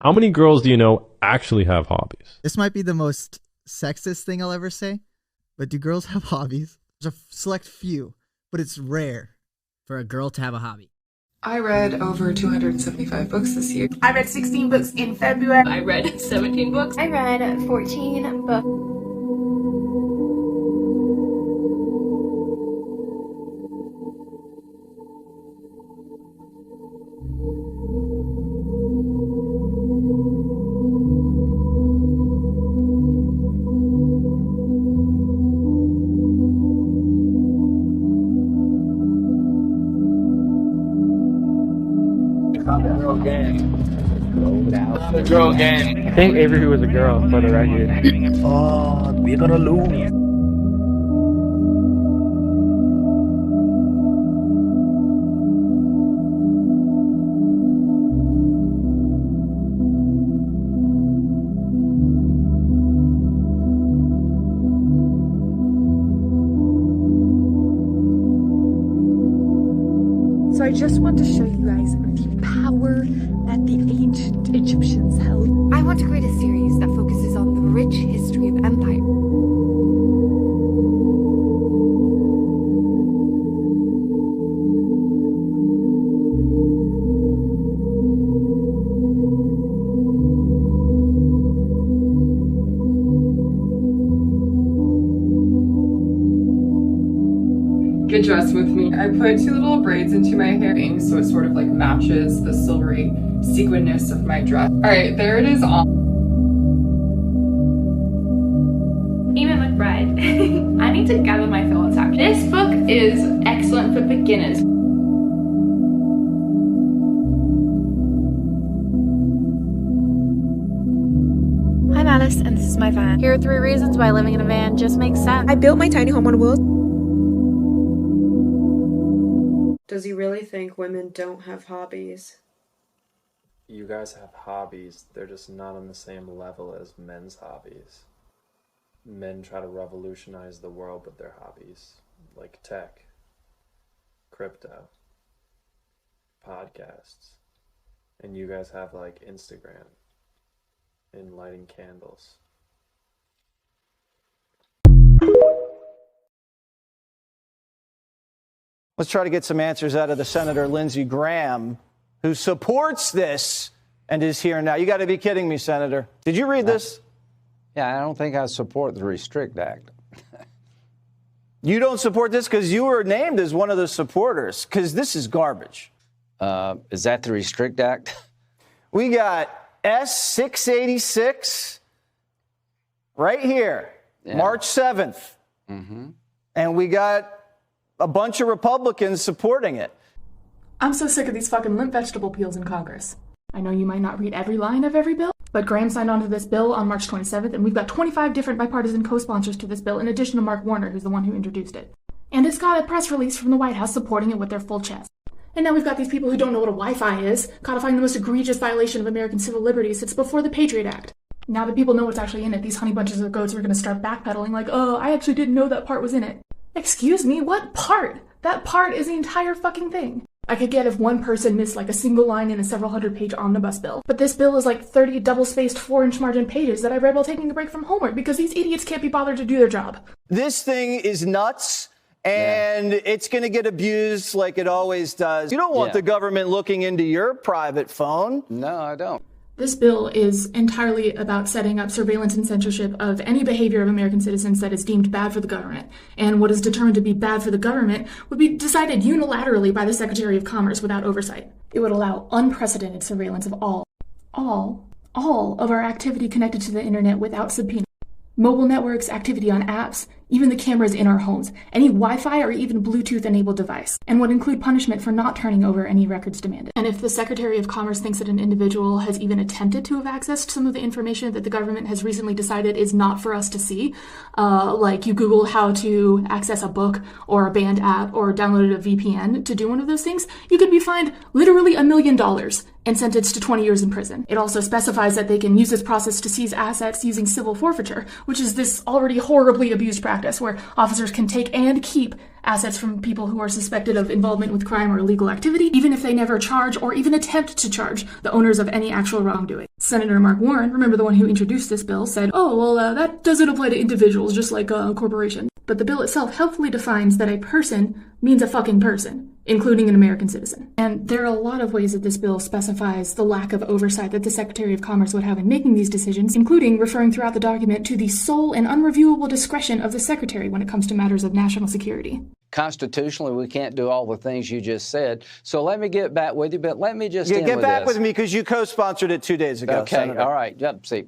How many girls do you know actually have hobbies? This might be the most sexist thing I'll ever say, but do girls have hobbies? There's a select few, but it's rare for a girl to have a hobby. I read over 275 books this year. I read 16 books in February. I read 17 books. I read 14 books. The girl gang. I think Avery was a girl for the record. Oh, we're gonna lose. So I just want to show you guys the power that the ancient Egyptians held. I want to create a series that focuses on the rich history of empire. Get dressed with me. I put two little braids into my hair so it sort of like matches the silvery sequinness of my dress. All right, there it is on. Eamon McBride. I need to gather my thoughts actually. This book is excellent for beginners. I'm Alice and this is my van. Here are 3 reasons why living in a van just makes sense. I built my tiny home on wheels. Does he really think women don't have hobbies? You guys have hobbies, they're just not on the same level as men's hobbies. Men try to revolutionize the world with their hobbies, like tech, crypto, podcasts, and you guys have like Instagram and lighting candles. Let's try to get some answers out of the Senator Lindsey Graham, who supports this and is here now. You got to be kidding me, Senator. Did you read this? Yeah, I don't think I support the Restrict Act. You don't support this because you were named as one of the supporters, because this is garbage. Is that the Restrict Act? We got S686 right here, yeah. March 7th. Mm-hmm. And we got a bunch of Republicans supporting it. I'm so sick of these fucking limp vegetable peels in Congress. I know you might not read every line of every bill, but Graham signed onto this bill on March 27th, and we've got 25 different bipartisan co-sponsors to this bill, in addition to Mark Warner, who's the one who introduced it. And it's got a press release from the White House supporting it with their full chest. And now we've got these people who don't know what a Wi-Fi is, codifying the most egregious violation of American civil liberties since before the Patriot Act. Now that people know what's actually in it, these honey bunches of goats are going to start backpedaling like, oh, I actually didn't know that part was in it. Excuse me, what part? That part is the entire fucking thing. I could get if one person missed like a single line in a several hundred-page omnibus bill, but this bill is like 30 double-spaced 4-inch margin pages that I read while taking a break from homework because these idiots can't be bothered to do their job. This thing is nuts, and it's going to get abused like it always does. You don't want the government looking into your private phone. No, I don't. This bill is entirely about setting up surveillance and censorship of any behavior of American citizens that is deemed bad for the government. And what is determined to be bad for the government would be decided unilaterally by the Secretary of Commerce without oversight. It would allow unprecedented surveillance of all of our activity connected to the internet without subpoena. Mobile networks, activity on apps, even the cameras in our homes, any Wi-Fi or even Bluetooth-enabled device, and would include punishment for not turning over any records demanded. And if the Secretary of Commerce thinks that an individual has even attempted to have accessed some of the information that the government has recently decided is not for us to see, like you Google how to access a book or a banned app or downloaded a VPN to do one of those things, you could be fined literally $1 million and sentenced to 20 years in prison. It also specifies that they can use this process to seize assets using civil forfeiture, which is this already horribly abused practice practice where officers can take and keep assets from people who are suspected of involvement with crime or illegal activity, even if they never charge or even attempt to charge the owners of any actual wrongdoing. Senator Mark Warren, remember the one who introduced this bill, said, oh, well, that doesn't apply to individuals, just like a corporation. But the bill itself helpfully defines that a person means a fucking person, including an American citizen. And there are a lot of ways that this bill specifies the lack of oversight that the Secretary of Commerce would have in making these decisions, including referring throughout the document to the sole and unreviewable discretion of the Secretary when it comes to matters of national security. Constitutionally, we can't do all the things you just said. So let me get back with you, but let me just get back with me because you co-sponsored it 2 days ago. Okay, Senator. all right. Yep, see.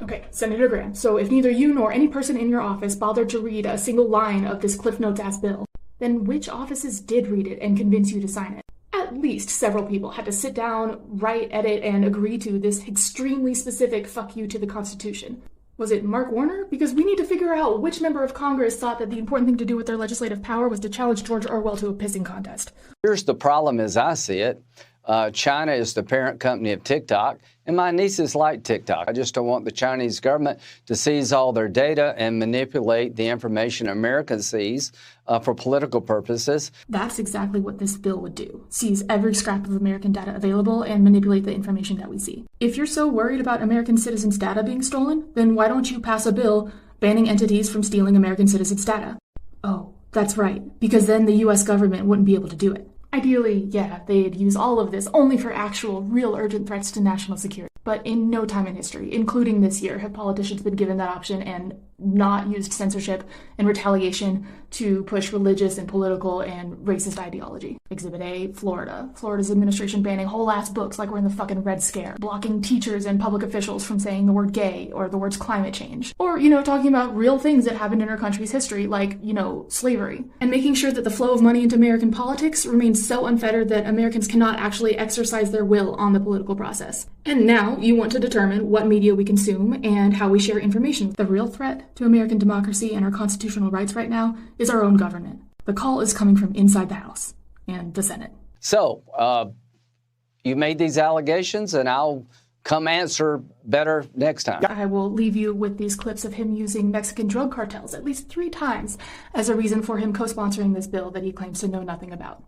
Okay, Senator Graham, so if neither you nor any person in your office bothered to read a single line of this Cliff Notes-ass bill, then which offices did read it and convince you to sign it? At least several people had to sit down, write, edit, and agree to this extremely specific fuck you to the Constitution. Was it Mark Warner? Because we need to figure out which member of Congress thought that the important thing to do with their legislative power was to challenge George Orwell to a pissing contest. Here's the problem as I see it. China is the parent company of TikTok, and my nieces like TikTok. I just don't want the Chinese government to seize all their data and manipulate the information America sees for political purposes. That's exactly what this bill would do. Seize every scrap of American data available and manipulate the information that we see. If you're so worried about American citizens' data being stolen, then why don't you pass a bill banning entities from stealing American citizens' data? Oh, that's right, because then the US government wouldn't be able to do it. Ideally, yeah, they'd use all of this only for actual, real urgent threats to national security. But in no time in history, including this year, have politicians been given that option and not used censorship and retaliation to push religious and political and racist ideology. Exhibit A, Florida. Florida's administration banning whole-ass books like we're in the fucking Red Scare. Blocking teachers and public officials from saying the word gay or the words climate change. Or, talking about real things that happened in our country's history, like, slavery. And making sure that the flow of money into American politics remains so unfettered that Americans cannot actually exercise their will on the political process. And now you want to determine what media we consume and how we share information. The real threat to American democracy and our constitutional rights right now is our own government. The call is coming from inside the House and the Senate. So, you made these allegations, and I'll come answer better next time. I will leave you with these clips of him using Mexican drug cartels at least 3 times as a reason for him co-sponsoring this bill that he claims to know nothing about.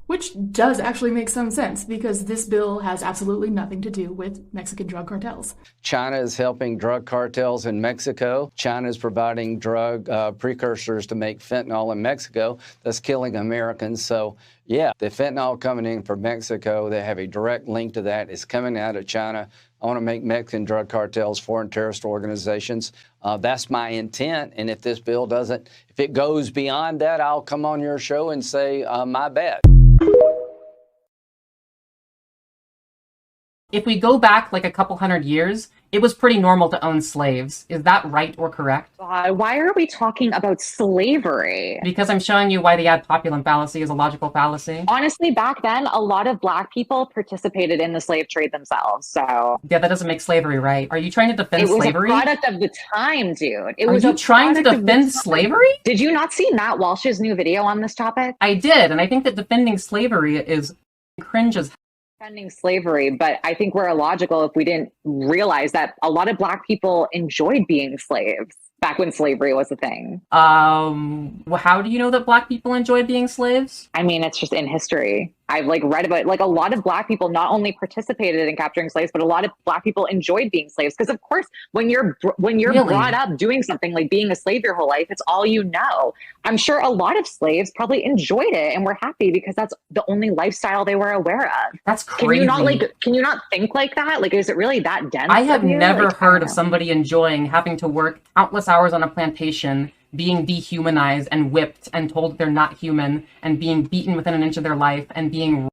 Which does actually make some sense, because this bill has absolutely nothing to do with Mexican drug cartels. China is helping drug cartels in Mexico. China is providing drug precursors to make fentanyl in Mexico that's killing Americans. So, yeah, the fentanyl coming in from Mexico, they have a direct link to that. It's coming out of China. I want to make Mexican drug cartels foreign terrorist organizations. That's my intent. And if this bill doesn't, if it goes beyond that, I'll come on your show and say, my bad. If we go back like a couple hundred years, it was pretty normal to own slaves. Is that right or correct? Why are we talking about slavery? Because I'm showing you why the ad populum fallacy is a logical fallacy. Honestly, back then, a lot of Black people participated in the slave trade themselves, so... Yeah, that doesn't make slavery right. Are you trying to defend slavery? It was a product of the time, dude. Are you trying to defend slavery? Did you not see Matt Walsh's new video on this topic? I did, and I think that defending slavery is cringe as defending slavery, but I think we're illogical if we didn't realize that a lot of Black people enjoyed being slaves back when slavery was a thing. How do you know that Black people enjoyed being slaves? I mean, it's just in history. I've read about a lot of Black people not only participated in capturing slaves, but a lot of Black people enjoyed being slaves. Because of course, when you're really? Brought up doing something like being a slave your whole life, it's all you know. I'm sure a lot of slaves probably enjoyed it and were happy because that's the only lifestyle they were aware of. That's crazy. Can you not think like that? Is it really that dense? I have never heard of somebody enjoying having to work countless hours on a plantation, being dehumanized and whipped and told that they're not human, and being beaten within an inch of their life and being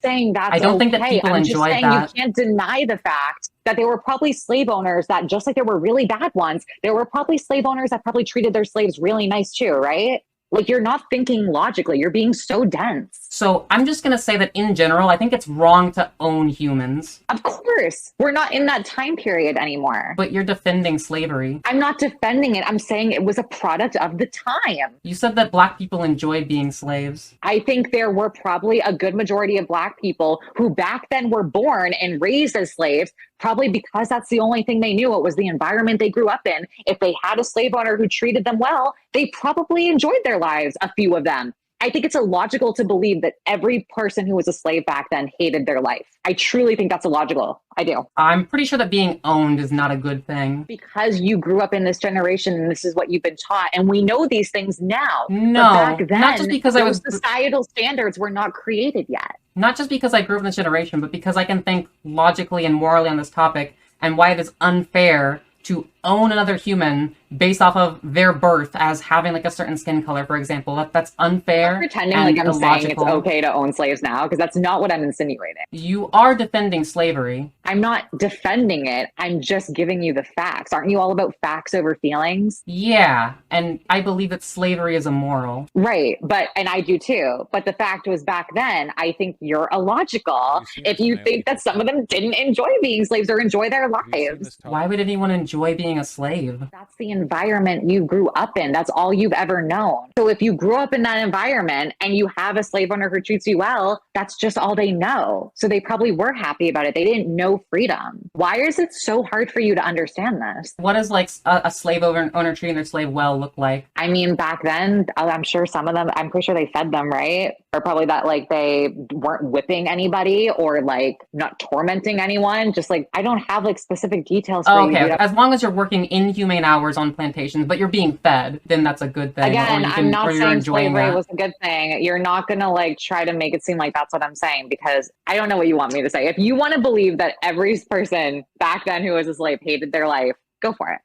saying that I don't think that people enjoy that. You can't deny the fact that there were probably slave owners that, just like there were really bad ones, there were probably slave owners that probably treated their slaves really nice too, right? Like, you're not thinking logically. You're being so dense. So I'm just going to say that in general, I think it's wrong to own humans. Of course. We're not in that time period anymore. But you're defending slavery. I'm not defending it. I'm saying it was a product of the time. You said that black people enjoyed being slaves. I think there were probably a good majority of black people who back then were born and raised as slaves, probably because that's the only thing they knew. It was the environment they grew up in. If they had a slave owner who treated them well, they probably enjoyed their lives, a few of them. I think it's illogical to believe that every person who was a slave back then hated their life. I truly think that's illogical. I do. I'm pretty sure that being owned is not a good thing. Because you grew up in this generation and this is what you've been taught. And we know these things now. No, but back then, not just because those societal standards were not created yet. Not just because I grew up in this generation, but because I can think logically and morally on this topic and why it is unfair to own another human based off of their birth as having like a certain skin color, for example. That's unfair. I'm pretending and like I'm illogical. saying it's okay to own slaves now, because that's not what I'm insinuating. You are defending slavery. I'm not defending it. I'm just giving you the facts. Aren't you all about facts over feelings? Yeah, and I believe that slavery is immoral. Right, and I do too. But the fact was, back then, I think you're illogical if you think that some of them didn't enjoy being slaves or enjoy their lives. Why would anyone enjoy being a slave? That's the environment you grew up in. That's all you've ever known. So if you grew up in that environment and you have a slave owner who treats you well, that's just all they know. So they probably were happy about it. They didn't know freedom. Why is it so hard for you to understand this? What does like a slave owner treating their slave well look like? I mean, back then, I'm sure some of them, I'm pretty sure they fed them, right? Or probably that like they weren't whipping anybody or like not tormenting anyone. Just like, I don't have like specific details for you. Okay, as long as you're working inhumane hours on plantations, but you're being fed, then that's a good thing. Again, I'm not saying slavery that. was a good thing. You're not going to like try to make it seem like that's what I'm saying, because I don't know what you want me to say. If you want to believe that every person back then who was a slave hated their life, go for it.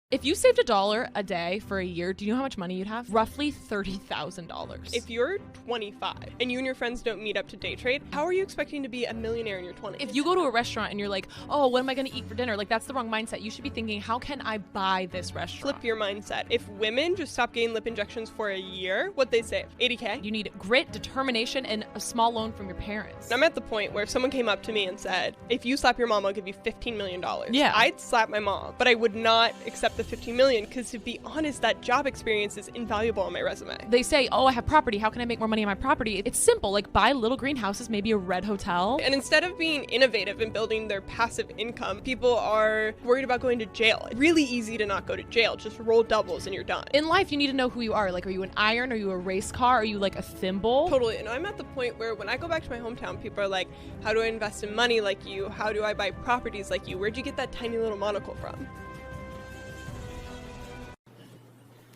If you saved $1 a day for a year, do you know how much money you'd have? Roughly $30,000. If you're 25 and you and your friends don't meet up to day trade, how are you expecting to be a millionaire in your 20s? If you go to a restaurant and you're like, oh, what am I going to eat for dinner? Like, that's the wrong mindset. You should be thinking, how can I buy this restaurant? Flip your mindset. If women just stop getting lip injections for a year, what'd they save? $80K? You need grit, determination, and a small loan from your parents. I'm at the point where if someone came up to me and said, if you slap your mom, I'll give you $15 million. Yeah. I'd slap my mom, but I would not accept the $15 million, because to be honest, that job experience is invaluable on my resume. They say, oh, I have property. How can I make more money on my property? It's simple. Like, buy little greenhouses, maybe a red hotel. And instead of being innovative and building their passive income, people are worried about going to jail. It's really easy to not go to jail. Just roll doubles and you're done. In life, you need to know who you are. Like, are you an iron? Are you a race car? Are you like a thimble? Totally. And I'm at the point where when I go back to my hometown, people are like, how do I invest in money like you? How do I buy properties like you? Where'd you get that tiny little monocle from?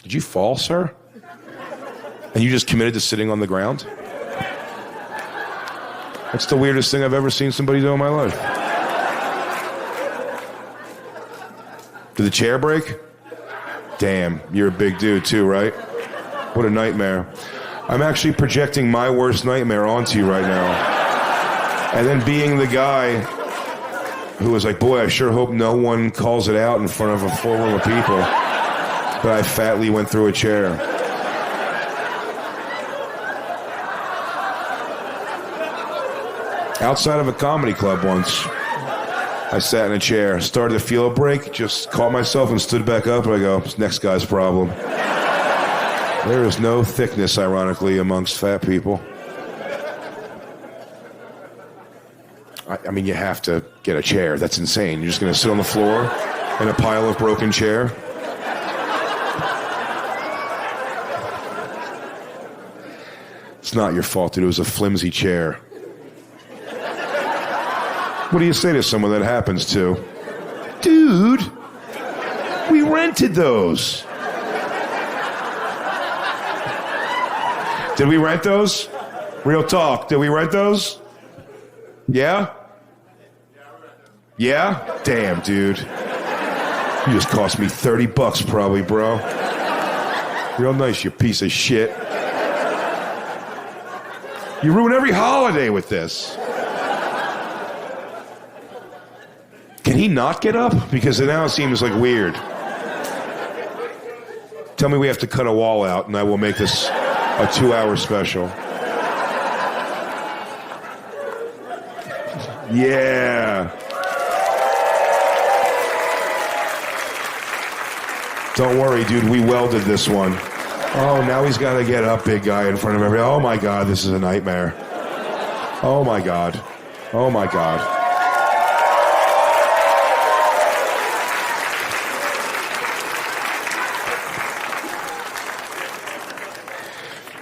Did you fall, sir? And you just committed to sitting on the ground? That's the weirdest thing I've ever seen somebody do in my life. Did the chair break? Damn, you're a big dude too, right? What a nightmare. I'm actually projecting my worst nightmare onto you right now. And then being the guy who was like, boy, I sure hope no one calls it out in front of a full room of people. But I fatly went through a chair. Outside of a comedy club once, I sat in a chair, started to feel a break, just caught myself and stood back up, and I go, it's next guy's problem. There is no thickness, ironically, amongst fat people. I mean, you have to get a chair. That's insane. You're just going to sit on the floor in a pile of broken chair? It's not your fault, dude. It was a flimsy chair. What do you say to someone that happens to? Dude, we rented those. Did we rent those? Real talk. Did we rent those? Yeah? Yeah? Damn, dude. You just cost me $30 probably, bro. Real nice, you piece of shit. You ruin every holiday with this. Can he not get up? Because now it seems like weird. Tell me we have to cut a wall out, and I will make this a 2-hour special. Yeah. Don't worry, dude. We welded this one. Oh, now he's got to get up, big guy, in front of everybody. Oh, my God. This is a nightmare. Oh, my God. Oh, my God.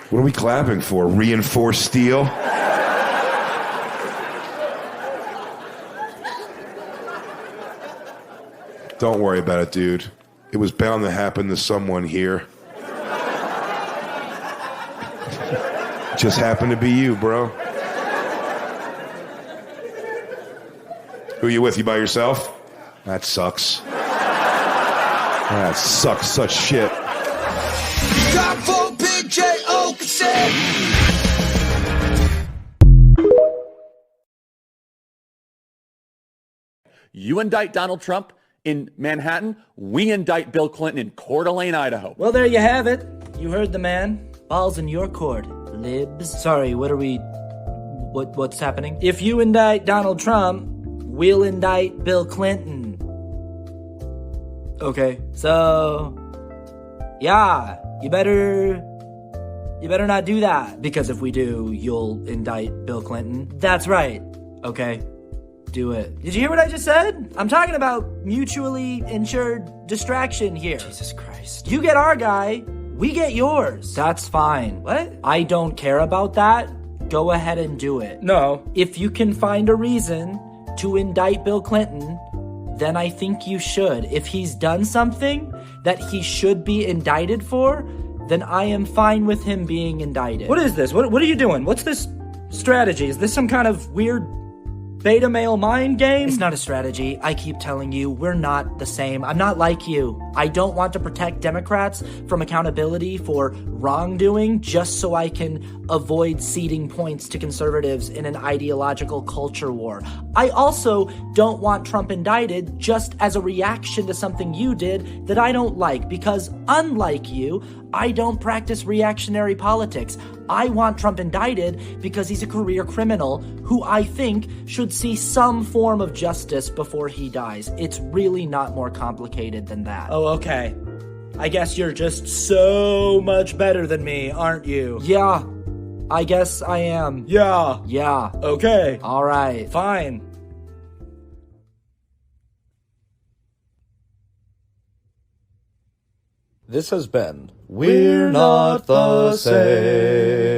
What are we clapping for? Reinforced steel? Don't worry about it, dude. It was bound to happen to someone here. Just happened to be you, bro. Who are you with? You by yourself? That sucks. That sucks such shit. You indict Donald Trump in Manhattan, we indict Bill Clinton in Coeur d'Alene, Idaho. Well, there you have it. You heard the man. Ball's in your court, libs. Sorry, what's happening? If you indict Donald Trump, we'll indict Bill Clinton. Okay. So, yeah, you better not do that. Because if we do, you'll indict Bill Clinton. That's right. Okay. Do it. Did you hear what I just said? I'm talking about mutually insured distraction here. Jesus Christ. You get our guy, we get yours. That's fine. What? I don't care about that. Go ahead and do it. No. If you can find a reason to indict Bill Clinton, then I think you should. If he's done something that he should be indicted for, then I am fine with him being indicted. What is this? What are you doing? What's this strategy? Is this some kind of weird beta male mind game? It's not a strategy. I keep telling you, we're not the same. I'm not like you. I don't want to protect Democrats from accountability for wrongdoing just so I can avoid ceding points to conservatives in an ideological culture war. I also don't want Trump indicted just as a reaction to something you did that I don't like, because unlike you, I don't practice reactionary politics. I want Trump indicted because he's a career criminal who I think should see some form of justice before he dies. It's really not more complicated than that. Oh, okay. I guess you're just so much better than me, aren't you? Yeah, I guess I am. Yeah. Yeah. Okay. All right. Fine. This has been We're Not the Same.